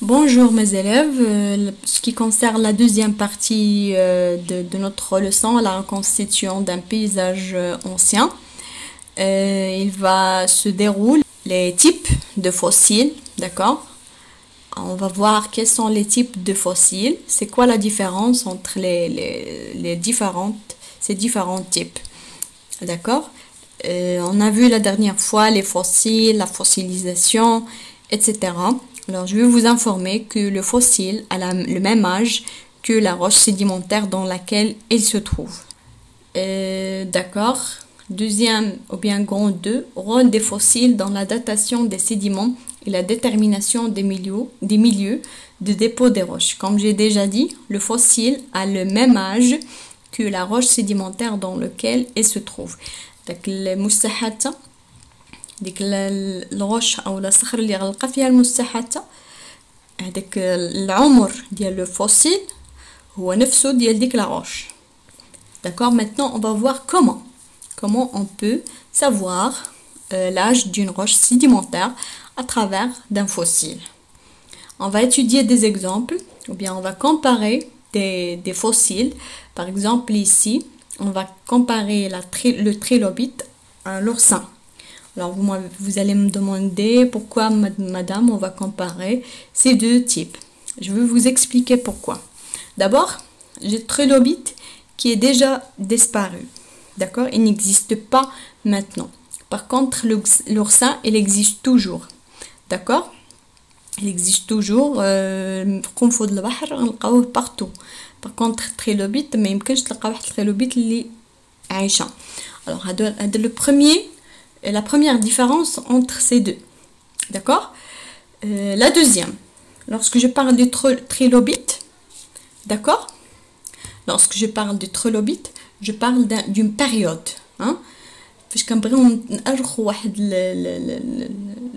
Bonjour mes élèves, ce qui concerne la deuxième partie de notre leçon, la reconstitution d'un paysage ancien, il va se dérouler les types de fossiles, d'accord? On va voir quels sont les types de fossiles, c'est quoi la différence entre ces différents types, d'accord? On a vu la dernière fois les fossiles, la fossilisation, etc. Alors, je vais vous informer que le fossile a le même âge que la roche sédimentaire dans laquelle il se trouve. D'accord. Deuxième, ou bien grand 2, rôle des fossiles dans la datation des sédiments et la détermination des milieux de dépôt des roches. Comme j'ai déjà dit, le fossile a le même âge que la roche sédimentaire dans laquelle il se trouve. Donc, les moussahata, ديك الغوش او الصخر اللي غلقه فيها المساحات هذاك العمر ديال لو فوسيل هو نفسه ديال ديك لا روش. D'accord, maintenant on va voir comment on peut savoir l'âge d'une roche sédimentaire à travers d'un fossile. On va étudier des exemples ou bien on va comparer des fossiles. Par exemple ici, on va comparer le trilobite à l'oursin. Alors, vous allez me demander pourquoi, madame, on va comparer ces deux types. Je vais vous expliquer pourquoi. D'abord, j'ai le trilobite qui est déjà disparu. D'accord? Il n'existe pas maintenant. Par contre, l'oursin, il existe toujours. D'accord? Il existe toujours. Partout. Par contre, trilobite, mais il y a un trilobite qui est عايشة. Alors, la première différence entre ces deux. D'accord? La deuxième, lorsque je parle du trilobite, d'accord? Lorsque je parle du trilobite, je parle d'une période. Hein? فاش كنبغيو نأرخو واحد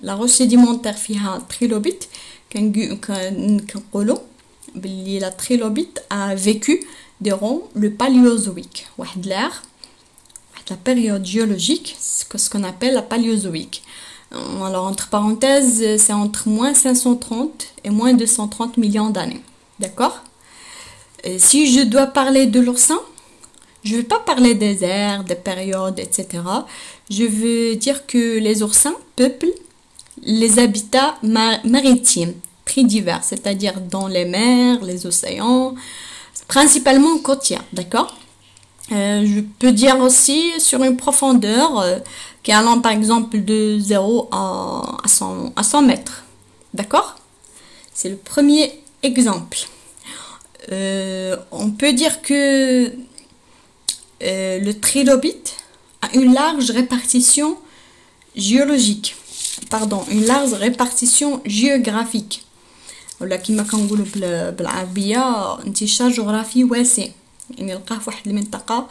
لا روش سيديمونتير فيها تريلوبيت كنقولوا باللي لا تريلوبيت a vécu durant le paléozoïque. واحد l'ère, la période géologique, ce qu'on appelle la paléozoïque. Alors, entre parenthèses, c'est entre moins 530 et moins 230 millions d'années. D'accord? Si je dois parler de l'oursin, je ne vais pas parler des ères, des périodes, etc. Je veux dire que les oursins peuplent les habitats maritimes, très divers, c'est-à-dire dans les mers, les océans, principalement côtières. D'accord? Je peux dire aussi sur une profondeur qui allant par exemple de 0 à 100 mètres. D'accord? C'est le premier exemple. On peut dire que le trilobite a une large répartition géologique. Pardon, une large répartition géographique. ولا كما كنقولوا بالعربية انتشار جغرافي واسع. يعني نلقاه في واحد المنطقة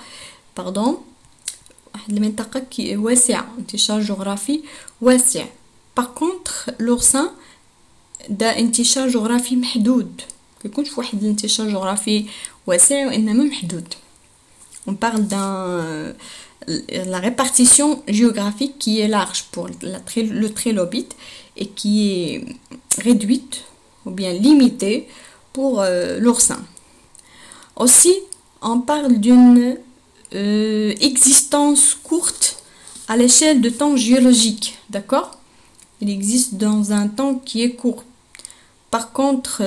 واحد المنطقة كي واسعة انتشار جغرافي واسع. par contre l'oursin دا انتشار جغرافي محدود كيكونش في واحد الانتشار جغرافي واسع وإنما محدود. On parle la répartition géographique qui est large pour le trilobite et qui est réduite ou bien limitée pour l'oursin. Aussi, on parle d'une existence courte à l'échelle de temps géologique, d'accord? Il existe dans un temps qui est court. Par contre,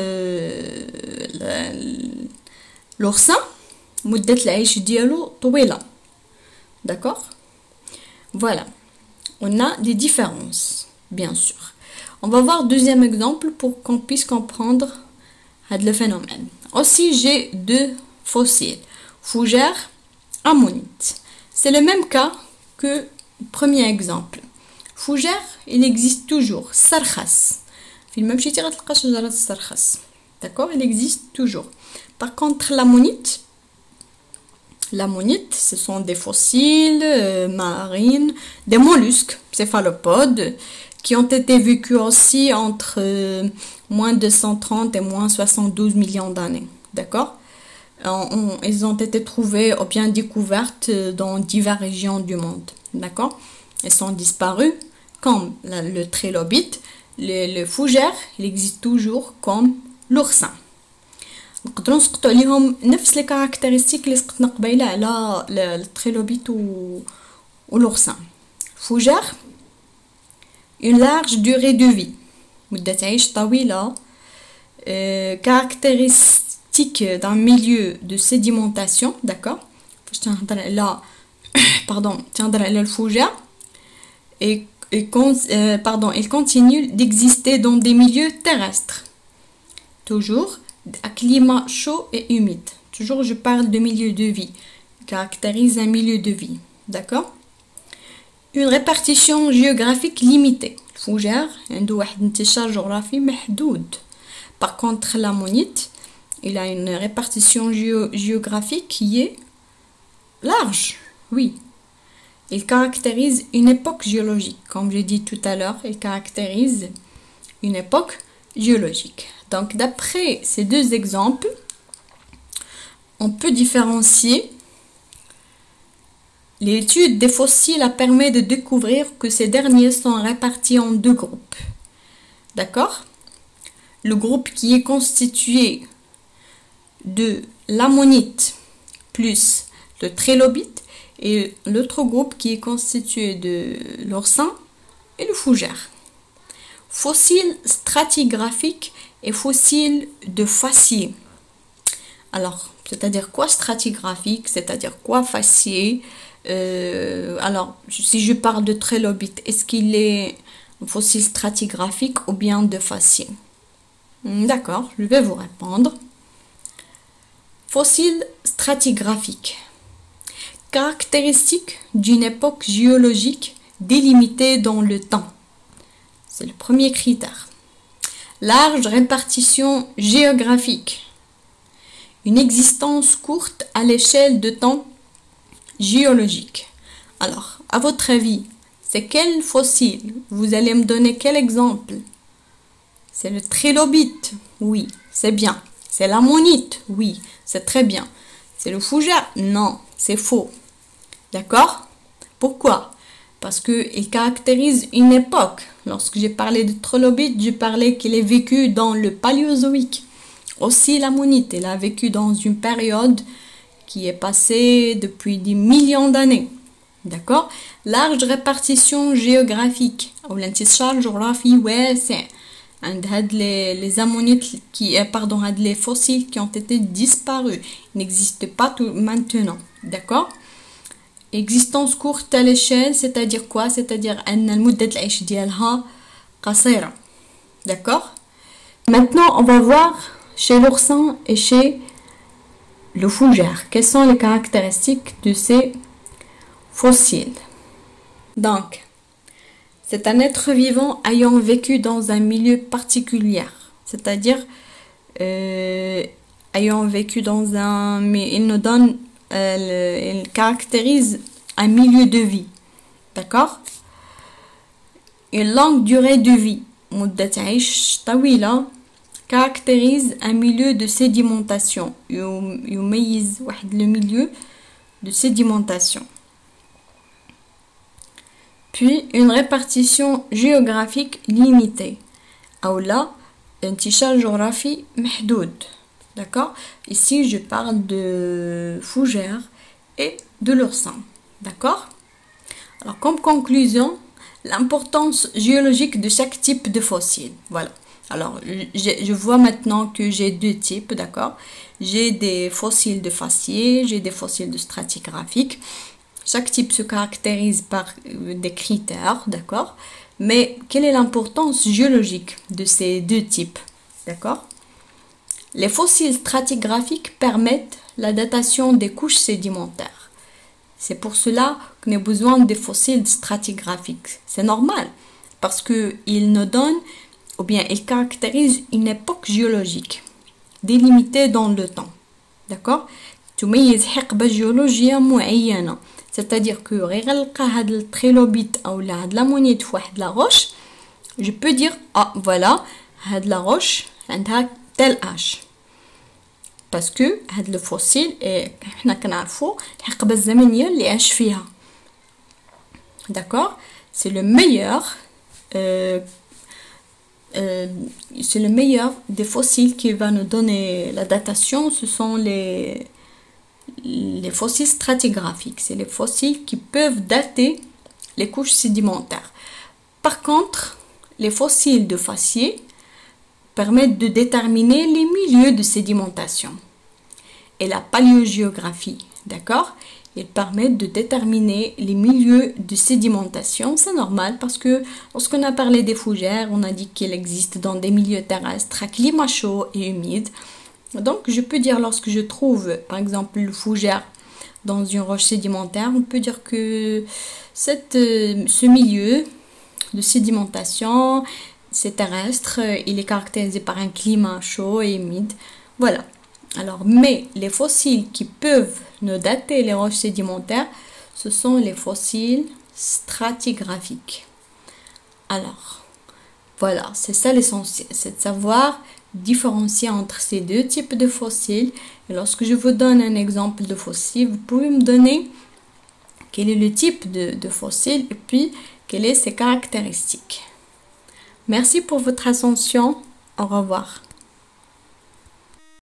l'oursin, مدة العيش ديالو طويلة, d'accord? Voilà, on a des différences, bien sûr. On va voir deuxième exemple pour qu'on puisse comprendre le phénomène. Aussi, j'ai deux fossiles, fougère, ammonite. C'est le même cas que le premier exemple. Fougère, il existe toujours. Sarkhas. D'accord, il existe toujours. Par contre, l'ammonite, ce sont des fossiles marines, des mollusques, céphalopodes, qui ont été vécus aussi entre moins 230 et moins 72 millions d'années. D'accord? Ils ont été trouvés ou bien découvertes dans diverses régions du monde. D'accord? Ils sont disparus comme le trilobite le fougère, il existe toujours comme l'oursin. نقدروا نسقطوا عليهم نفس لي كاركتيرستيك اللي سقطنا قبيله على التريلوبيت و l'oursin. Fougère, une large durée de vie, مدة عيش طويلة, caractéristique d'un milieu de sédimentation, d'accord. فاش تنهضر على تنهضر على الفوجة il continue d'exister dans des milieux terrestres, toujours à climat chaud et humide. Toujours je parle de milieu de vie, caractérise un milieu de vie, d'accord. Une répartition géographique limitée. الفوجة عنده واحد انتشار جغرافي محدود. Par contre l'ammonite, il a une répartition géographique qui est large, oui. Il caractérise une époque géologique, comme j'ai dit tout à l'heure, il caractérise une époque géologique. Donc d'après ces deux exemples, on peut différencier. L'étude des fossiles permet de découvrir que ces derniers sont répartis en deux groupes. D'accord? Le groupe qui est constitué de l'ammonite plus le trilobite et l'autre groupe qui est constitué de l'oursin et le fougère. Fossiles stratigraphiques et fossiles de faciès. Alors, c'est-à-dire quoi stratigraphique, c'est-à-dire quoi faciès? Alors, si je parle de trilobite, est-ce qu'il est un fossile stratigraphique ou bien de faciès? D'accord, je vais vous répondre. Fossile stratigraphique. Caractéristique d'une époque géologique délimitée dans le temps. C'est le premier critère. Large répartition géographique. Une existence courte à l'échelle de temps géologique. Alors, à votre avis, c'est quel fossile? Vous allez me donner quel exemple? C'est le trilobite. Oui, c'est bien. C'est l'ammonite. Oui, c'est très bien. C'est le fougère? Non, c'est faux. D'accord? Pourquoi? Parce qu'il caractérise une époque. Lorsque j'ai parlé de trilobite, j'ai parlé qu'il est vécu dans le paléozoïque. Aussi l'ammonite, il a vécu dans une période qui est passée depuis des millions d'années. D'accord? Large répartition géographique. Ou l'intishar géographie واسع. Les ammonites les fossiles qui ont été disparus n'existent pas maintenant. D'accord? Existence courte à l'échelle, c'est-à-dire quoi? C'est-à-dire d'accord? Maintenant, on va voir chez l'oursin et chez le fougère. Quelles sont les caractéristiques de ces fossiles? Donc, c'est un être vivant ayant vécu dans un milieu particulier, c'est-à-dire ayant vécu dans un... Mais il nous donne... il caractérise un milieu de vie. D'accord? Une longue durée de vie. مدة عيش طويلة caractérise un milieu de sédimentation. يميز واحد le milieu de sédimentation. Puis une répartition géographique limitée. أو لا انتشار جغرافي محدود. D'accord? Ici, je parle de fougère et de l'oursin. D'accord? Alors, comme conclusion, l'importance géologique de chaque type de fossile. Voilà. Alors, je vois maintenant que j'ai deux types, d'accord? J'ai des fossiles de faciès, j'ai des fossiles de stratigraphiques. Chaque type se caractérise par des critères, d'accord? Mais quelle est l'importance géologique de ces deux types? D'accord? Les fossiles stratigraphiques permettent la datation des couches sédimentaires. C'est pour cela qu'on a besoin des fossiles stratigraphiques. C'est normal, parce qu'ils nous donnent, ou bien ils caractérisent une époque géologique, délimitée dans le temps. D'accord? تميز حقبة جيولوجية معينة. C'est-à-dire que غير نلقى هاد التريلوبيت أو هاد لامونيت في واحد لا روش, je peux dire ah voilà هاد لا روش عندها tel âge. Parce que هاد le fossile احنا كنعرفو الحقبة الزمنية اللي عاش فيها. D'accord? C'est le meilleur c'est le meilleur des fossiles qui va nous donner la datation. Ce sont les fossiles stratigraphiques. C'est les fossiles qui peuvent dater les couches sédimentaires. Par contre, les fossiles de faciès permettent de déterminer les milieux de sédimentation. Et la paléogéographie, d'accord? Ils permettent de déterminer les milieux de sédimentation. C'est normal parce que lorsqu'on a parlé des fougères, on a dit qu'elles existent dans des milieux terrestres à climat chaud et humide. Donc, je peux dire lorsque je trouve, par exemple, le fougère dans une roche sédimentaire, on peut dire que ce milieu de sédimentation, c'est terrestre, il est caractérisé par un climat chaud et humide. Voilà. Alors, mais les fossiles qui peuvent nous dater les roches sédimentaires, ce sont les fossiles stratigraphiques. Alors, voilà, c'est ça l'essentiel, c'est de savoir différencier entre ces deux types de fossiles. Et lorsque je vous donne un exemple de fossile, vous pouvez me donner quel est le type de fossile et puis quelles sont ses caractéristiques. Merci pour votre attention. Au revoir.